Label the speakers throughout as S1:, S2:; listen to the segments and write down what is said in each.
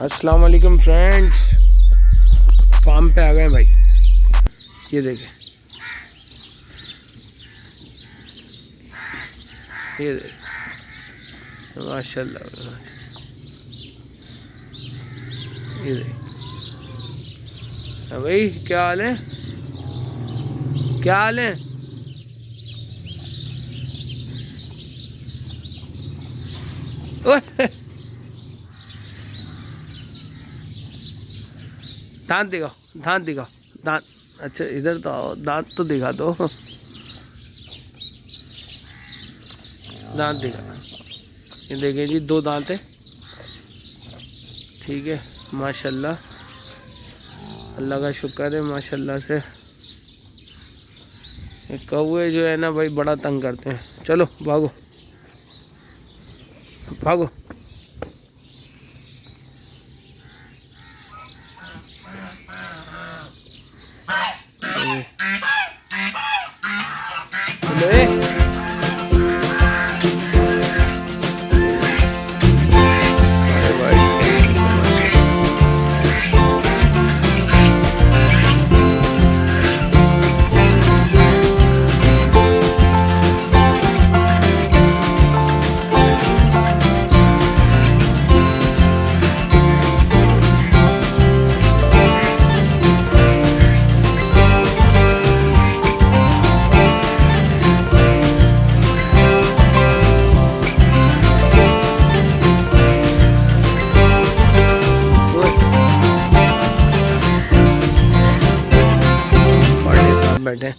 S1: अस्सलाम वालेकुम friends, farm पे आ गए भाई। ये देखें, ये देखें माशाल्लाह। ये देखें भाई, क्या हाल है, क्या हाल है? ओए दांत दिखाओ, दांत दिखाओ, दांत। अच्छा इधर तो आओ, दांत तो दिखा दो, दांत दिखा। ये देखें जी, 2 दांत है। ठीक है, माशाल्लाह, अल्लाह का शुक्र है माशाल्लाह से। ये कौवे जो है ना भाई, बड़ा तंग करते हैं। चलो भागो भागो। ले बैठे।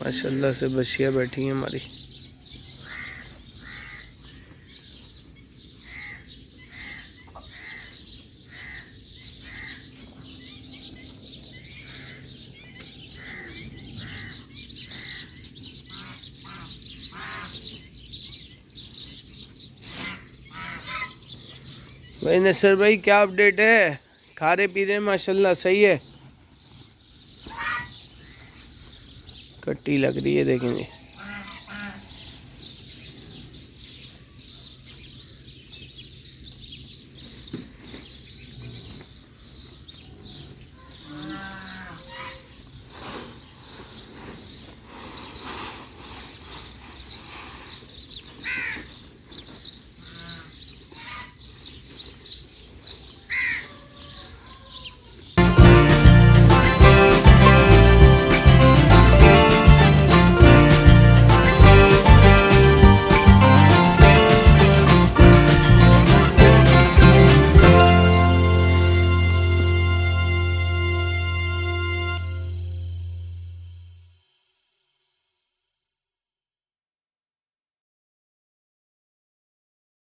S1: माशाल्लाह से बच्चियाँ बैठी हैं हमारी। भाई नसर भाई, क्या अपडेट है? खा रहे पी रहे माशाल्लाह, सही है। कट्टी लग रही है, देखेंगे।